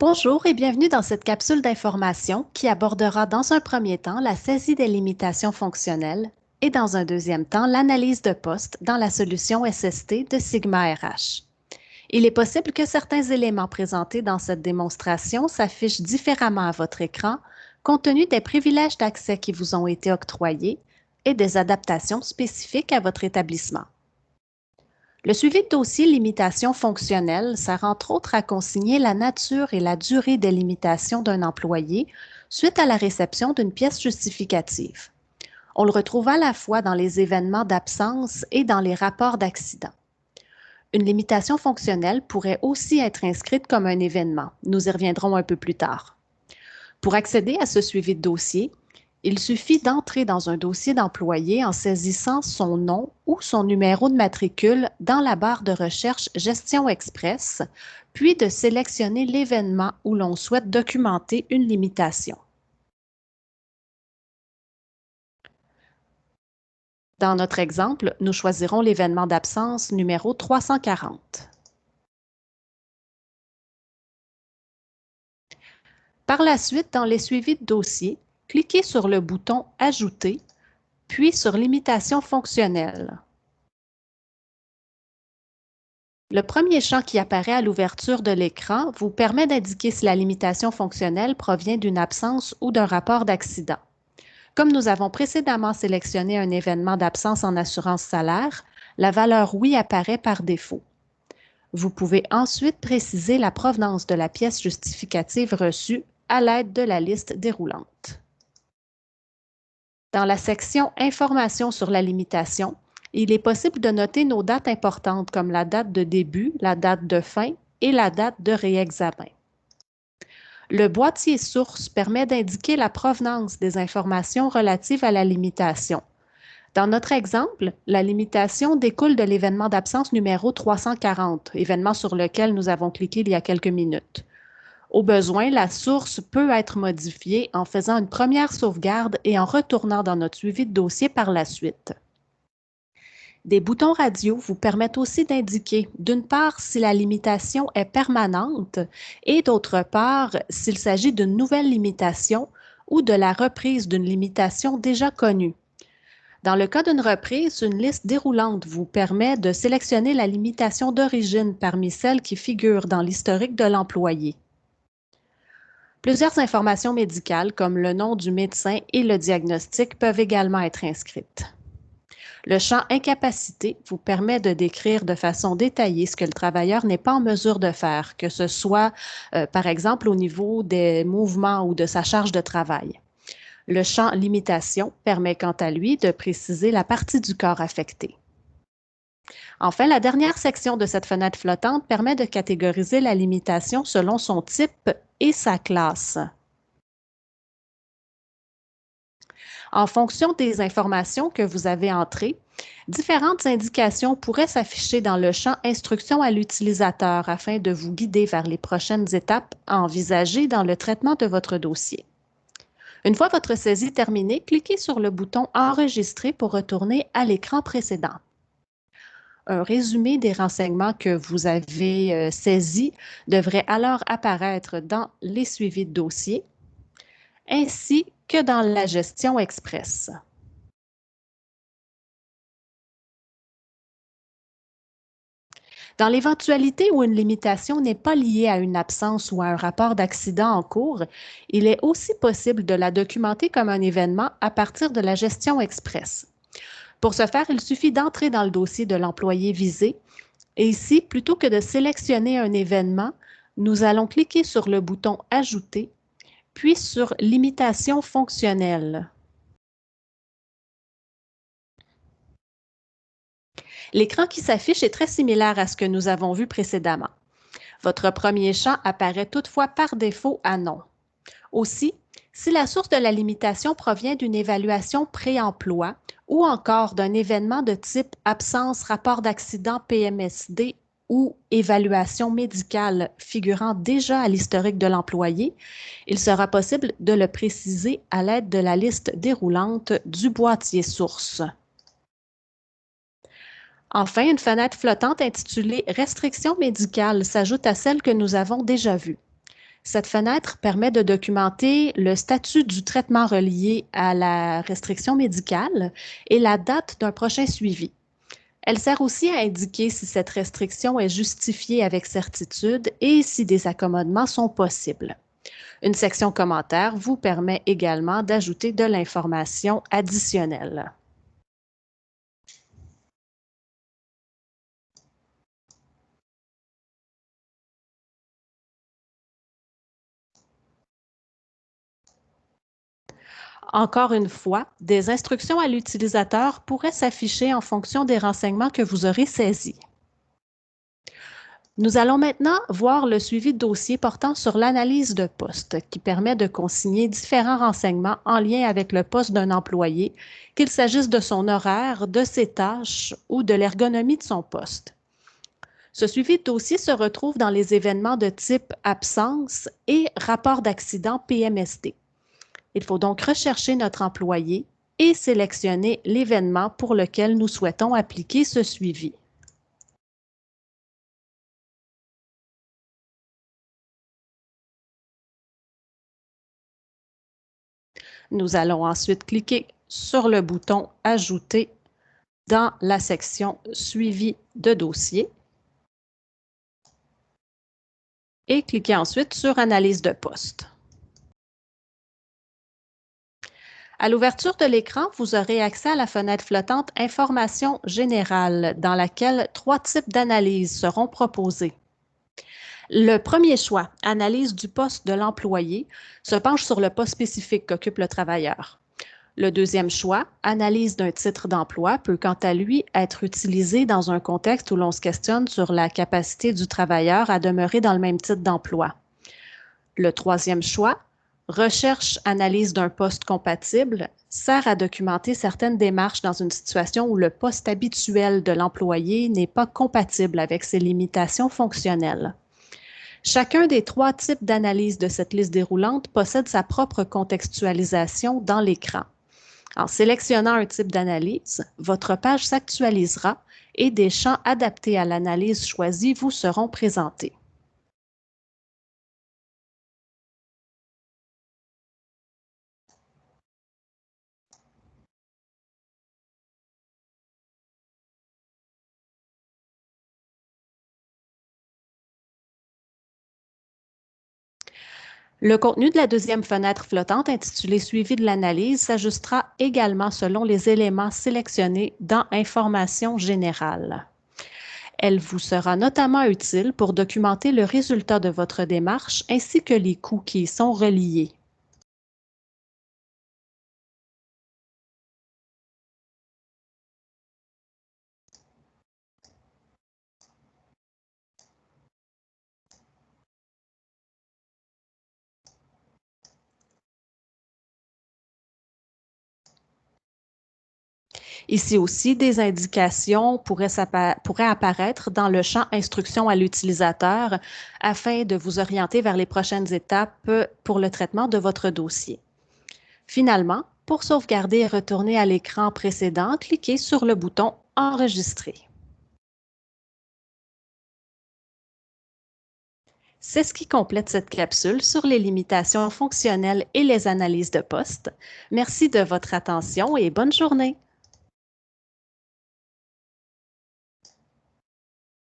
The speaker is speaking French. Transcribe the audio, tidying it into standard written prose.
Bonjour et bienvenue dans cette capsule d'information qui abordera dans un premier temps la saisie des limitations fonctionnelles et dans un deuxième temps l'analyse de poste dans la solution SST de Sigma RH. Il est possible que certains éléments présentés dans cette démonstration s'affichent différemment à votre écran compte tenu des privilèges d'accès qui vous ont été octroyés et des adaptations spécifiques à votre établissement. Le suivi de dossier limitation fonctionnelle sert entre autres à consigner la nature et la durée des limitations d'un employé suite à la réception d'une pièce justificative. On le retrouve à la fois dans les événements d'absence et dans les rapports d'accident. Une limitation fonctionnelle pourrait aussi être inscrite comme un événement. Nous y reviendrons un peu plus tard. Pour accéder à ce suivi de dossier, il suffit d'entrer dans un dossier d'employé en saisissant son nom ou son numéro de matricule dans la barre de recherche Gestion Express, puis de sélectionner l'événement où l'on souhaite documenter une limitation. Dans notre exemple, nous choisirons l'événement d'absence numéro 340. Par la suite, dans les suivis de dossier, cliquez sur le bouton « Ajouter », puis sur « Limitation fonctionnelle ». Le premier champ qui apparaît à l'ouverture de l'écran vous permet d'indiquer si la limitation fonctionnelle provient d'une absence ou d'un rapport d'accident. Comme nous avons précédemment sélectionné un événement d'absence en assurance salaire, la valeur oui apparaît par défaut. Vous pouvez ensuite préciser la provenance de la pièce justificative reçue à l'aide de la liste déroulante. Dans la section Informations sur la limitation, il est possible de noter nos dates importantes comme la date de début, la date de fin et la date de réexamen. Le boîtier source permet d'indiquer la provenance des informations relatives à la limitation. Dans notre exemple, la limitation découle de l'événement d'absence numéro 340, événement sur lequel nous avons cliqué il y a quelques minutes. Au besoin, la source peut être modifiée en faisant une première sauvegarde et en retournant dans notre suivi de dossier par la suite. Des boutons radio vous permettent aussi d'indiquer, d'une part, si la limitation est permanente et d'autre part, s'il s'agit d'une nouvelle limitation ou de la reprise d'une limitation déjà connue. Dans le cas d'une reprise, une liste déroulante vous permet de sélectionner la limitation d'origine parmi celles qui figurent dans l'historique de l'employé. Plusieurs informations médicales, comme le nom du médecin et le diagnostic, peuvent également être inscrites. Le champ incapacité vous permet de décrire de façon détaillée ce que le travailleur n'est pas en mesure de faire, que ce soit, par exemple, au niveau des mouvements ou de sa charge de travail. Le champ limitation permet quant à lui de préciser la partie du corps affectée. Enfin, la dernière section de cette fenêtre flottante permet de catégoriser la limitation selon son type et sa classe. En fonction des informations que vous avez entrées, différentes indications pourraient s'afficher dans le champ Instructions à l'utilisateur afin de vous guider vers les prochaines étapes à envisager dans le traitement de votre dossier. Une fois votre saisie terminée, cliquez sur le bouton Enregistrer pour retourner à l'écran précédent. Un résumé des renseignements que vous avez saisis devrait alors apparaître dans les suivis de dossier, ainsi que dans la gestion express. Dans l'éventualité où une limitation n'est pas liée à une absence ou à un rapport d'accident en cours, il est aussi possible de la documenter comme un événement à partir de la gestion express. Pour ce faire, il suffit d'entrer dans le dossier de l'employé visé et ici, plutôt que de sélectionner un événement, nous allons cliquer sur le bouton « Ajouter » puis sur « Limitation fonctionnelle ». L'écran qui s'affiche est très similaire à ce que nous avons vu précédemment. Votre premier champ apparaît toutefois par défaut à non. Aussi, si la source de la limitation provient d'une évaluation pré-emploi ou encore d'un événement de type absence, rapport d'accident PMSD ou évaluation médicale figurant déjà à l'historique de l'employé, il sera possible de le préciser à l'aide de la liste déroulante du boîtier source. Enfin, une fenêtre flottante intitulée « Restrictions médicales » s'ajoute à celle que nous avons déjà vue. Cette fenêtre permet de documenter le statut du traitement relié à la restriction médicale et la date d'un prochain suivi. Elle sert aussi à indiquer si cette restriction est justifiée avec certitude et si des accommodements sont possibles. Une section commentaires vous permet également d'ajouter de l'information additionnelle. Encore une fois, des instructions à l'utilisateur pourraient s'afficher en fonction des renseignements que vous aurez saisis. Nous allons maintenant voir le suivi de dossier portant sur l'analyse de poste, qui permet de consigner différents renseignements en lien avec le poste d'un employé, qu'il s'agisse de son horaire, de ses tâches ou de l'ergonomie de son poste. Ce suivi de dossier se retrouve dans les événements de type absence et rapport d'accident PMSD. Il faut donc rechercher notre employé et sélectionner l'événement pour lequel nous souhaitons appliquer ce suivi. Nous allons ensuite cliquer sur le bouton « Ajouter » dans la section « Suivi de dossier » et cliquer ensuite sur « Analyse de poste ». À l'ouverture de l'écran, vous aurez accès à la fenêtre flottante Information générale, dans laquelle 3 types d'analyses seront proposés. Le premier choix, analyse du poste de l'employé, se penche sur le poste spécifique qu'occupe le travailleur. Le deuxième choix, analyse d'un titre d'emploi, peut quant à lui être utilisé dans un contexte où l'on se questionne sur la capacité du travailleur à demeurer dans le même titre d'emploi. Le troisième choix, recherche-analyse d'un poste compatible, sert à documenter certaines démarches dans une situation où le poste habituel de l'employé n'est pas compatible avec ses limitations fonctionnelles. Chacun des 3 types d'analyse de cette liste déroulante possède sa propre contextualisation dans l'écran. En sélectionnant un type d'analyse, votre page s'actualisera et des champs adaptés à l'analyse choisie vous seront présentés. Le contenu de la deuxième fenêtre flottante intitulée Suivi de l'analyse s'ajustera également selon les éléments sélectionnés dans Information générale. Elle vous sera notamment utile pour documenter le résultat de votre démarche ainsi que les coûts qui y sont reliés. Ici aussi, des indications pourraient apparaître dans le champ Instructions à l'utilisateur afin de vous orienter vers les prochaines étapes pour le traitement de votre dossier. Finalement, pour sauvegarder et retourner à l'écran précédent, cliquez sur le bouton Enregistrer. C'est ce qui complète cette capsule sur les limitations fonctionnelles et les analyses de poste. Merci de votre attention et bonne journée!